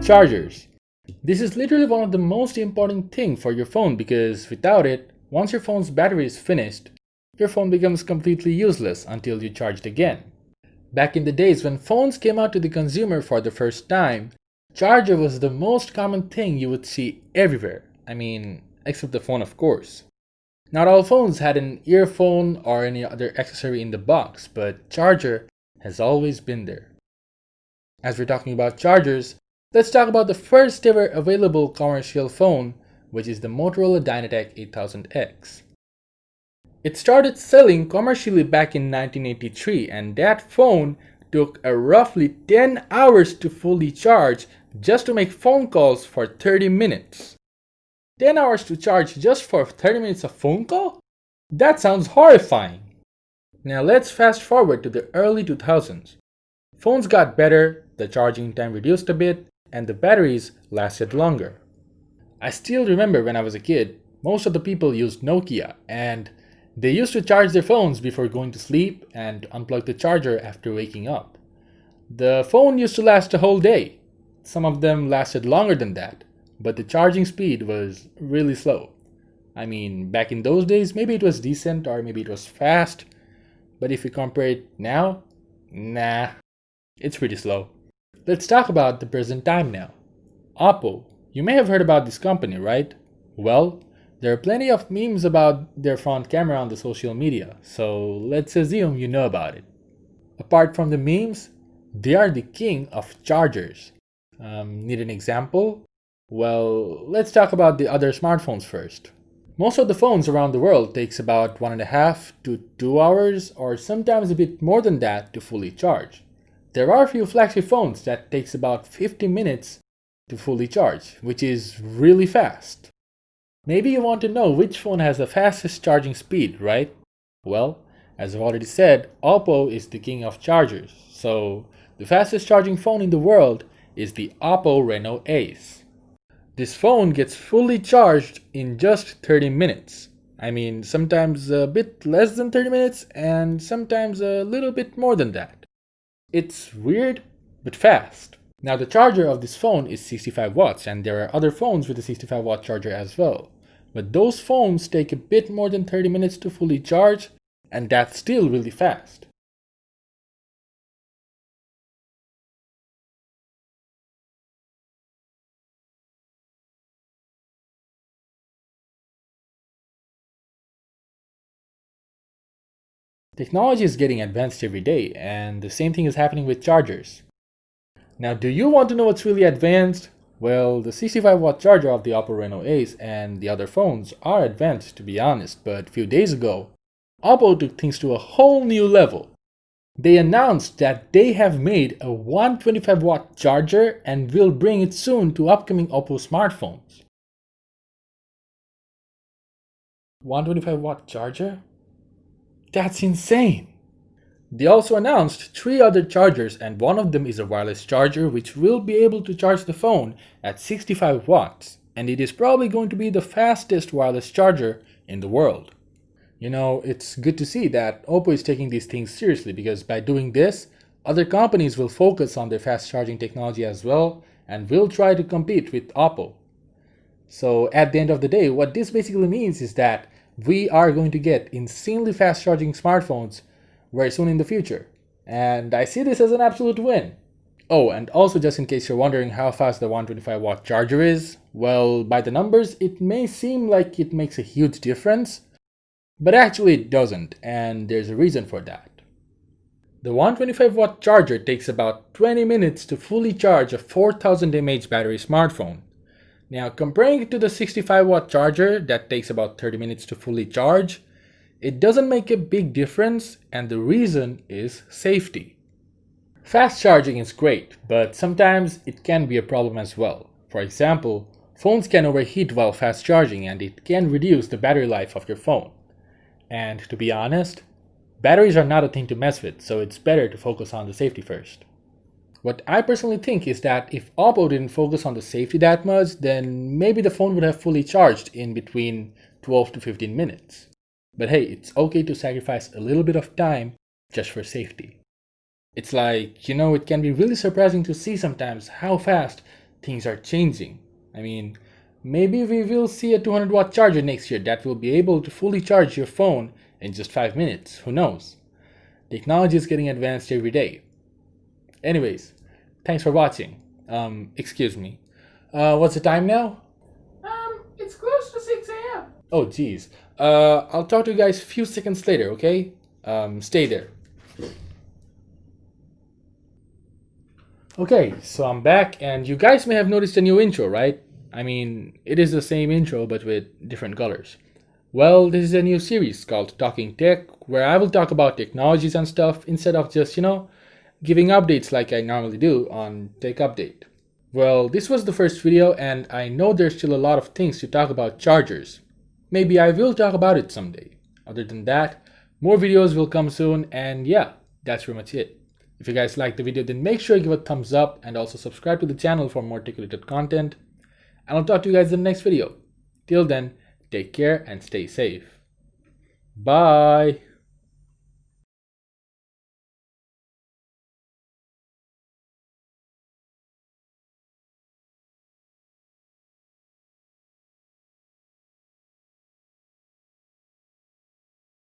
Chargers. This is literally one of the most important things for your phone because without it, once your phone's battery is finished, your phone becomes completely useless until you charge it again. Back in the days when phones came out to the consumer for the first time, charger was the most common thing you would see everywhere. I mean, except the phone, of course. Not all phones had an earphone or any other accessory in the box, but charger has always been there. As we're talking about chargers, let's talk about the first ever available commercial phone, which is the Motorola Dynatec 8000X. It started selling commercially back in 1983, and that phone took a roughly 10 hours to fully charge just to make phone calls for 30 minutes. 10 hours to charge just for 30 minutes of phone call? That sounds horrifying. Now let's fast forward to the early 2000s. Phones got better, the charging time reduced a bit, and the batteries lasted longer. I still remember when I was a kid, most of the people used Nokia, and they used to charge their phones before going to sleep and unplug the charger after waking up. The phone used to last a whole day. Some of them lasted longer than that, but the charging speed was really slow. I mean, back in those days, maybe it was decent or maybe it was fast, but if you compare it now, nah, it's pretty slow. Let's talk about the present time now. Oppo. You may have heard about this company, right? Well, there are plenty of memes about their front camera on the social media, so let's assume you know about it. Apart from the memes, they are the king of chargers. Need an example? Well, let's talk about the other smartphones first. Most of the phones around the world takes about 1.5 to 2 hours or sometimes a bit more than that to fully charge. There are a few flagship phones that takes about 50 minutes to fully charge, which is really fast. Maybe you want to know which phone has the fastest charging speed, right? Well, as I've already said, Oppo is the king of chargers. So, the fastest charging phone in the world is the Oppo Reno Ace. This phone gets fully charged in just 30 minutes. I mean, sometimes a bit less than 30 minutes and sometimes a little bit more than that. It's weird, but fast. Now the charger of this phone is 65 watts and there are other phones with a 65 watt charger as well. But those phones take a bit more than 30 minutes to fully charge and that's still really fast. Technology is getting advanced every day, and the same thing is happening with chargers. Now, do you want to know what's really advanced? Well, the 65 watt charger of the Oppo Reno Ace and the other phones are advanced, to be honest, but a few days ago, Oppo took things to a whole new level. They announced that they have made a 125 watt charger and will bring it soon to upcoming Oppo smartphones. 125 watt charger? That's insane! They also announced 3 other chargers and one of them is a wireless charger which will be able to charge the phone at 65 watts and it is probably going to be the fastest wireless charger in the world. You know, it's good to see that Oppo is taking these things seriously because by doing this, other companies will focus on their fast charging technology as well and will try to compete with Oppo. So at the end of the day, what this basically means is that we are going to get insanely fast charging smartphones very soon in the future. And I see this as an absolute win. Oh, and also just in case you're wondering how fast the 125 watt charger is, well, by the numbers, it may seem like it makes a huge difference, but actually it doesn't, and there's a reason for that. The 125 watt charger takes about 20 minutes to fully charge a 4000 mAh battery smartphone. Now, comparing it to the 65 watt charger that takes about 30 minutes to fully charge, it doesn't make a big difference, and the reason is safety. Fast charging is great, but sometimes it can be a problem as well. For example, phones can overheat while fast charging and it can reduce the battery life of your phone. And to be honest, batteries are not a thing to mess with, so it's better to focus on the safety first. What I personally think is that if Oppo didn't focus on the safety that much, then maybe the phone would have fully charged in between 12 to 15 minutes. But hey, it's okay to sacrifice a little bit of time just for safety. It's like, it can be really surprising to see sometimes how fast things are changing. I mean, maybe we will see a 200-watt charger next year that will be able to fully charge your phone in just 5 minutes. Who knows? Technology is getting advanced every day. Anyways, thanks for watching. Excuse me. What's the time now? It's close to 6 a.m. Oh, geez. I'll talk to you guys a few seconds later, okay? Stay there. Okay, so I'm back, and you guys may have noticed a new intro, right? I mean, it is the same intro, but with different colors. Well, this is a new series called Talking Tech, where I will talk about technologies and stuff instead of just, giving updates like I normally do on Tech Update. Well, this was the first video, and I know there's still a lot of things to talk about chargers. Maybe I will talk about it someday. Other than that, more videos will come soon, and yeah, that's pretty much it. If you guys liked the video, then make sure you give a thumbs up and also subscribe to the channel for more tech-related content. And I'll talk to you guys in the next video. Till then, take care and stay safe. Bye!